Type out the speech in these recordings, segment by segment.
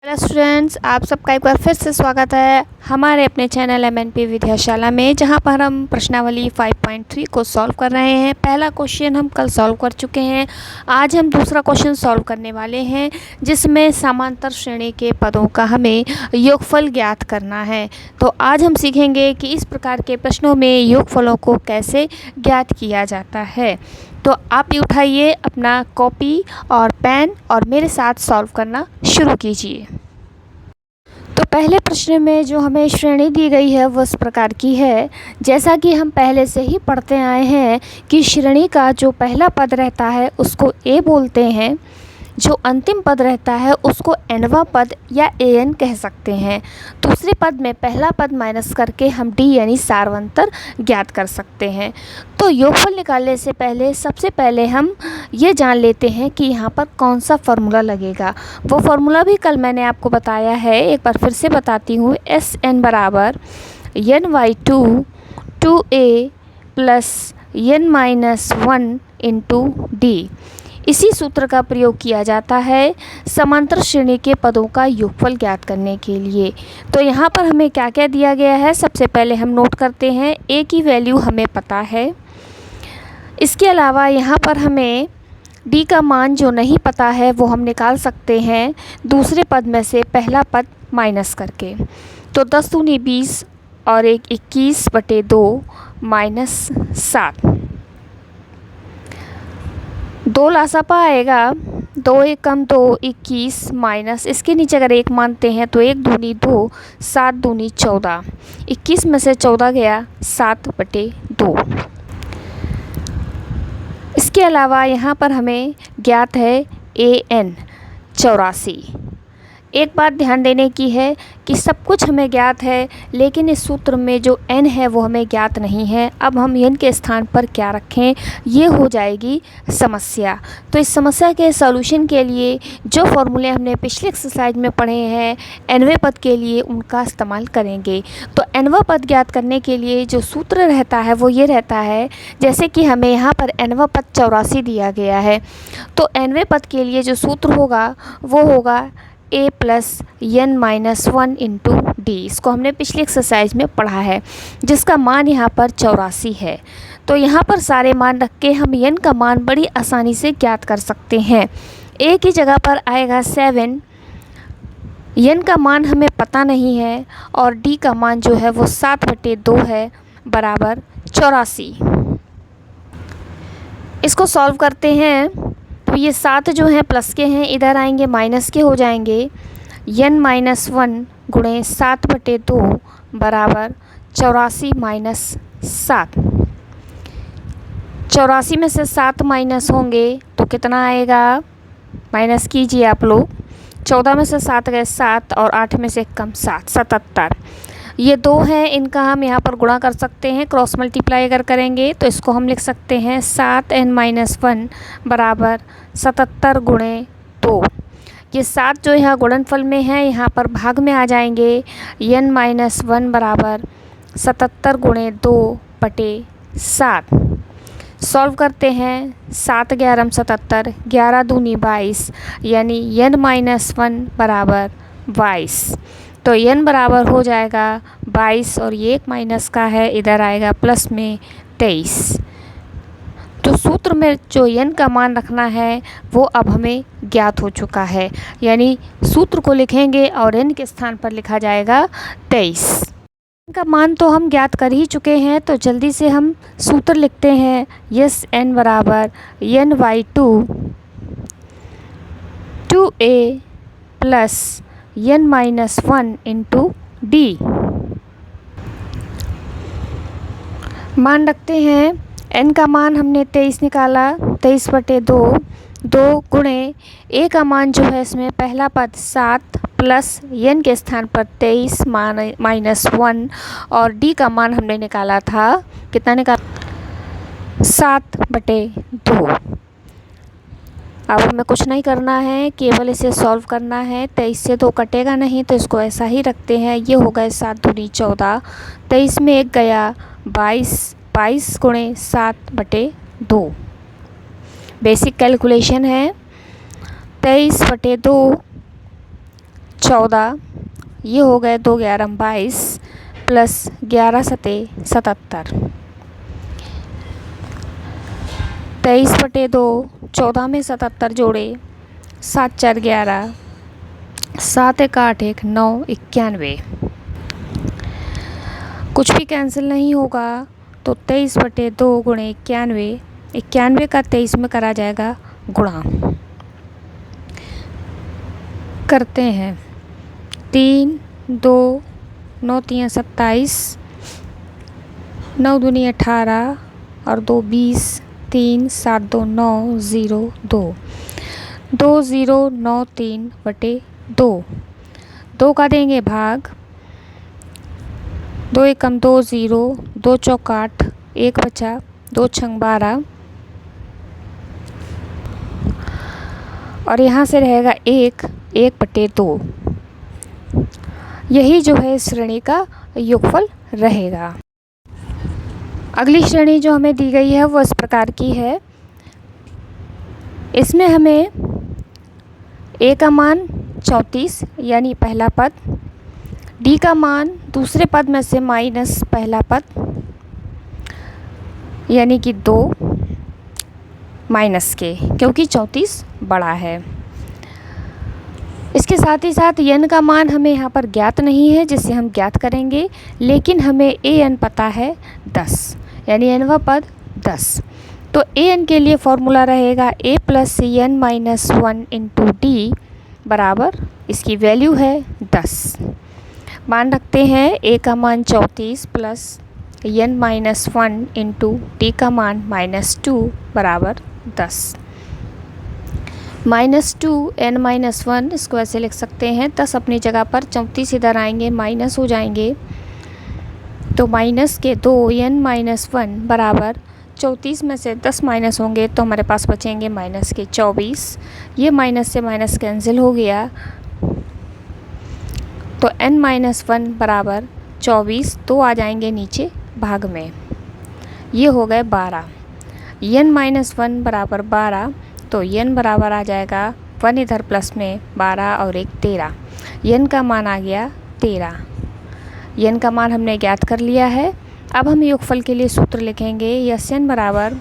Hello students, आप सबका एक बार फिर से स्वागत है हमारे अपने चैनल MNP विद्याशाला में, जहां पर हम प्रश्नावली 5.3 को सॉल्व कर रहे हैं। पहला क्वेश्चन हम कल सॉल्व कर चुके हैं। आज हम दूसरा क्वेश्चन सॉल्व करने वाले हैं, जिसमें समांतर श्रेणी के पदों का हमें योगफल ज्ञात करना है। तो आज हम सीखेंगे कि इस प्रकार के प्रश्नों में योगफलों को कैसे ज्ञात किया जाता है। तो आप भी उठाइए अपना कॉपी और पेन और मेरे साथ सॉल्व करना शुरू कीजिए। तो पहले प्रश्न में जो हमें श्रेणी दी गई है वो इस प्रकार की है। जैसा कि हम पहले से ही पढ़ते आए हैं कि श्रेणी का जो पहला पद रहता है उसको ए बोलते हैं, जो अंतिम पद रहता है उसको nवां पद या an कह सकते हैं। दूसरे पद में पहला पद माइनस करके हम d यानी सार्वंतर ज्ञात कर सकते हैं। तो योगफल निकालने से पहले सबसे पहले हम ये जान लेते हैं कि यहाँ पर कौन सा फार्मूला लगेगा। वो फार्मूला भी कल मैंने आपको बताया है, एक बार फिर से बताती हूँ। Sn बराबर n/2 2a plus n-1 into D. इसी सूत्र का प्रयोग किया जाता है समांतर श्रेणी के पदों का योगफल ज्ञात करने के लिए। तो यहाँ पर हमें क्या क्या दिया गया है, सबसे पहले हम नोट करते हैं। a की वैल्यू हमें पता है। इसके अलावा यहाँ पर हमें d का मान जो नहीं पता है वो हम निकाल सकते हैं दूसरे पद में से पहला पद माइनस करके। तो 10 दूनी 20 और 1 21/2 माइनस 7। 2 लासापा आएगा, 2 1 कम 2 21 माइनस इसके नीचे अगर 1 मानते हैं तो 1 दूनी 2 7 दूनी 14, 21 में से 14 गया 7/2। इसके अलावा यहाँ पर हमें ज्ञात है an 84। एक बात ध्यान देने की है कि सब कुछ हमें ज्ञात है, लेकिन इस सूत्र में जो n है वो हमें ज्ञात नहीं है। अब हम n के स्थान पर क्या रखें, ये हो जाएगी समस्या। तो इस समस्या के सॉल्यूशन के लिए जो फॉर्मूले हमने पिछले एक्सरसाइज में पढ़े हैं nवें पद के लिए, उनका इस्तेमाल करेंगे। तो nवां पद ज्ञात करने के लिए जो सूत्र रहता है वो ये रहता है, जैसे कि हमें यहाँ पर nवां पद 84 दिया गया है, तो nवें पद के लिए जो सूत्र होगा वो होगा a plus n-1 into D. इसको हमने पिछली एक्सरसाइज में पढ़ा है, जिसका मान यहाँ पर 84 है। तो यहाँ पर सारे मान रख के हम n का मान बड़ी आसानी से ज्ञात कर सकते हैं। a की जगह पर आएगा 7, n का मान हमें पता नहीं है और d का मान जो है वो 7/2 है बराबर 84। इसको सॉल्व करते हैं तो ये 7 जो हैं प्लस के हैं, इधर आएंगे माइनस के हो जाएंगे। n-1 गुणे 7/2 बराबर 84 माइनस 7। 84 में से 7 माइनस होंगे तो कितना आएगा, माइनस कीजिए आप लोग। 14 में से 7 गए 7 और 8 में से कम 7, 77। ये 2 हैं, इनका हम यहाँ पर गुणा कर सकते हैं, क्रॉस मल्टीप्लाई अगर करेंगे तो इसको हम लिख सकते हैं 7n-1 बराबर 77 गुणे 2। ये 7 जो यहाँ गुणनफल में है यहाँ पर भाग में आ जाएंगे। n-1 बराबर 77 गुणे 2/7। सॉल्व करते हैं, 7 11 77, 11 दूनी 22 यानी n-1 बराबर 22। तो n बराबर हो जाएगा 22 और ये एक माइनस का है, इधर आएगा प्लस में 23। तो सूत्र में जो n का मान रखना है वो अब हमें ज्ञात हो चुका है, यानी सूत्र को लिखेंगे और n के स्थान पर लिखा जाएगा 23। n का मान तो हम ज्ञात कर ही चुके हैं, तो जल्दी से हम सूत्र लिखते हैं। यस n बराबर n/2 2a plus n-1 into D. मान रखते हैं, n का मान हमने 23 निकाला, 23/2 2 गुणे a का मान जो है इसमें पहला पद 7 प्लस n के स्थान पर 23 माइनस 1 और d का मान हमने निकाला था, कितना निकाला, 7/2। अब हमें कुछ नहीं करना है, केवल इसे सॉल्व करना है। 23 से 2 कटेगा नहीं तो इसको ऐसा ही रखते हैं। ये हो गए 7 दूनी 14, 23 में 1 गया 22, 22 गुणे 7/2। बेसिक कैलकुलेशन है, 23/2 14, ये हो गए 2 11 22 प्लस 11 सते 77, 23/2, 14 में 77 जोड़े, 7 4 11, 7 1 8 1 9 91, कुछ भी कैंसिल नहीं होगा तो 23/2 गुणे 91, 91 का 23 में करा जाएगा गुणा। करते हैं 3 2 9 3 27, 9 दूनी 18 और 2 20, 3 7 2 9 0 2, 2 0 9 3/2, 2 का देंगे भाग, 2 एकम 2 0, 2 चौक 8, 1 बचा, 2 छंग 12 और यहाँ से रहेगा 1 1/2। यही जो है इस श्रेणी का योगफल रहेगा। अगली श्रेणी जो हमें दी गई है वो इस प्रकार की है। इसमें हमें a का मान 34 यानी पहला पद, d का मान दूसरे पद में से माइनस पहला पद यानी कि 2 माइनस के, क्योंकि 34 बड़ा है। इसके साथ ही साथ n का मान हमें यहाँ पर ज्ञात नहीं है जिसे हम ज्ञात करेंगे, लेकिन हमें an पता है 10 यानी nवां पद 10। तो an के लिए फॉर्मूला रहेगा a plus n minus 1 into D बराबर, इसकी वैल्यू है 10। मान रखते हैं a का मान 34 plus n minus 1 into D का मान -2 बराबर 10। -2 n माइनस 1, इसको ऐसे लिख सकते हैं 10 अपनी जगह पर, 34 इधर आएंगे माइनस हो जाएंगे, तो माइनस के 2 n माइनस 1 बराबर 34 में से 10 माइनस होंगे तो हमारे पास बचेंगे माइनस के 24। ये माइनस से माइनस कैंसिल हो गया, तो n माइनस 1 बराबर 24, तो आ जाएंगे नीचे भाग में, ये हो गए 12। n माइनस 1 बराबर 12, तो n बराबर आ जाएगा 1 इधर प्लस में 12 और 1 13, n का मान आ गया 13। n का मान हमने ज्ञात कर लिया है। अब हम योगफल के लिए सूत्र लिखेंगे, Sn बराबर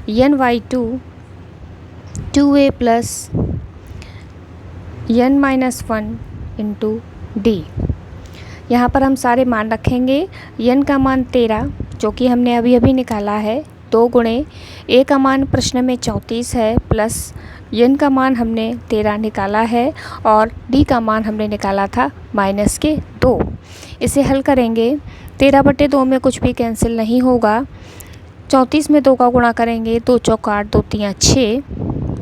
n/2 2a plus n minus 1 into D. यहाँ पर हम सारे मान रखेंगे। n का मान 13 जो कि हमने अभी अभी निकाला है, 2 गुणे a का मान प्रश्न में 34 है प्लस n का मान हमने 13 निकाला है और d का मान हमने निकाला था -2। इसे हल करेंगे, 13/2 में कुछ भी कैंसिल नहीं होगा, 34 में 2 का गुणा करेंगे, 2 चौक 8, 2 3 6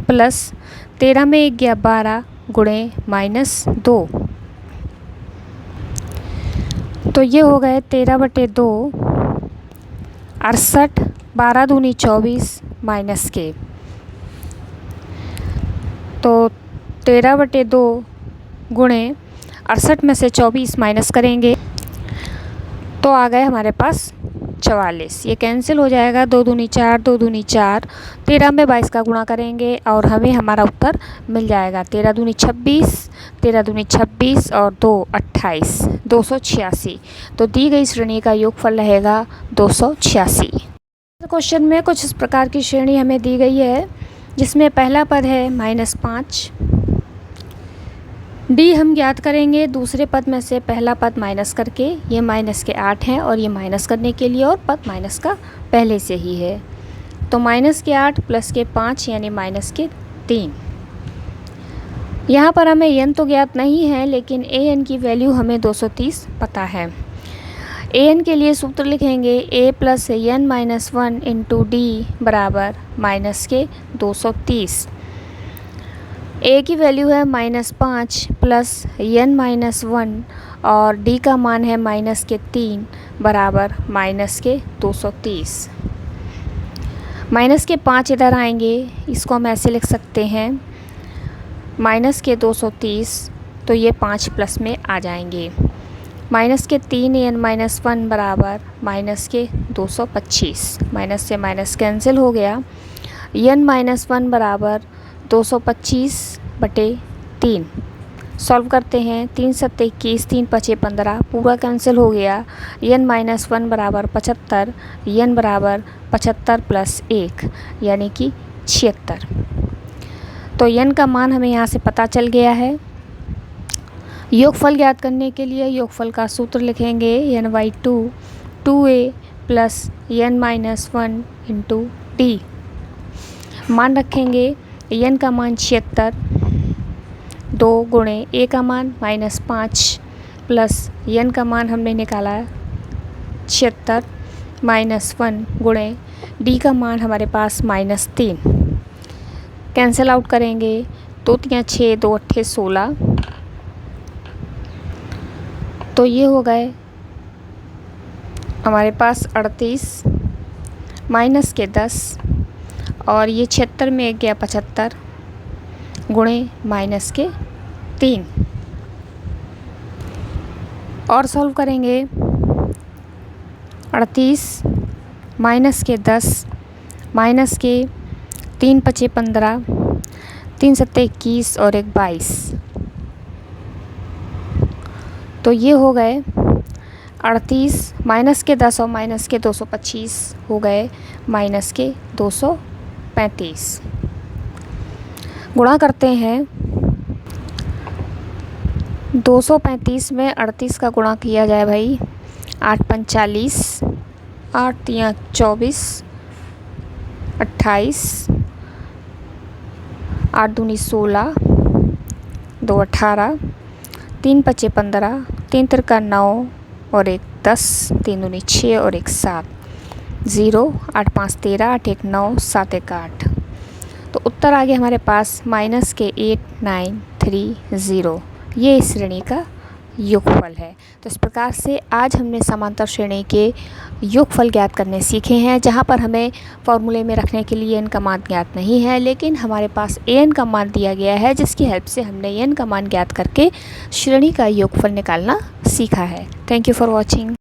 प्लस 13 में 1 गया 12 गुणे -2, तो ये हो गए 13/2 68, 12 दूनी 24 माइनस के, तो 13/2 गुणे 68 में से 24 माइनस करेंगे तो आ गए हमारे पास 44। ये कैंसिल हो जाएगा, 2 दूनी 4, 2 दूनी 4, 13 में 22 का गुणा करेंगे और हमें हमारा उत्तर मिल जाएगा 13 दूनी 26, 13 दूनी 26 और 2 28, 286। तो दी गई श्रेणी का योगफल रहेगा 286। क्वेश्चन में कुछ इस प्रकार की श्रेणी हमें दी गई है जिसमें पहला पद है -5, डी हम ज्ञात करेंगे दूसरे पद में से पहला पद माइनस करके, ये माइनस के 8 हैं और ये माइनस करने के लिए और पद माइनस का पहले से ही है, तो -8 प्लस के 5 यानी -3। यहाँ पर हमें n तो ज्ञात नहीं है लेकिन an की वैल्यू हमें 230 पता है। an के लिए सूत्र लिखेंगे a plus n minus 1 into D बराबर -230। a की वैल्यू है -5 प्लस n माइनस 1 और d का मान है -3 बराबर -230। -5 इधर आएंगे, इसको हम ऐसे लिख सकते हैं -230, तो ये 5 प्लस में आ जाएंगे, -3 n माइनस 1 बराबर -225, माइनस से माइनस कैंसिल हो गया, n माइनस 1 बराबर 225/3, सॉल्व करते हैं। 3 सत्ते 21, 3 पचे 15, पूरा कैंसिल हो गया। n-1 बराबर 75, n बराबर 75 + 1 यानी कि 76। तो n का मान हमें यहाँ से पता चल गया है। योगफल ज्ञात करने के लिए योगफल का सूत्र लिखेंगे n/2 2a + n-1 × d। मान रखेंगे n का मान 76, 2 गुणे a का मान -5 प्लस n का मान हमने निकाला 76 -1 गुणे d का मान हमारे पास -3। कैंसिल आउट करेंगे, 2 × 6 2 × 16। तो ये हो गए हमारे पास 38 माइनस के 10 और ये 76 में 1 गया 75 गुणे -3। और सॉल्व करेंगे 38 माइनस के 10 माइनस के 3 पचे 15, 3 सत्ते 21 और 1 22। तो ये हो गए 38 माइनस के 10 और माइनस के 225 हो गए -235। गुणा करते हैं, 235 में 38 का गुणा किया जाए भाई। 8 × 5 = 40, 8 × 3 = 24, 28, 8 दूनी 16, 2 18, 3 पचे 15, 3 तिरका 9 और 1 10, 3 दूनी 6 और 1 7, 0, 8 5 13, 8 1 9, 7 1 8। तो उत्तर आ गया हमारे पास -8930। ये इस श्रेणी का योगफल है। तो इस प्रकार से आज हमने समांतर श्रेणी के योगफल ज्ञात करने सीखे हैं, जहाँ पर हमें फॉर्मूले में रखने के लिए n का मान ज्ञात नहीं है, लेकिन हमारे पास an का मान दिया गया है, जिसकी हेल्प से हमने n का मान ज्ञात करके श्रेणी का योगफल निकालना सीखा है। Thank you for watching.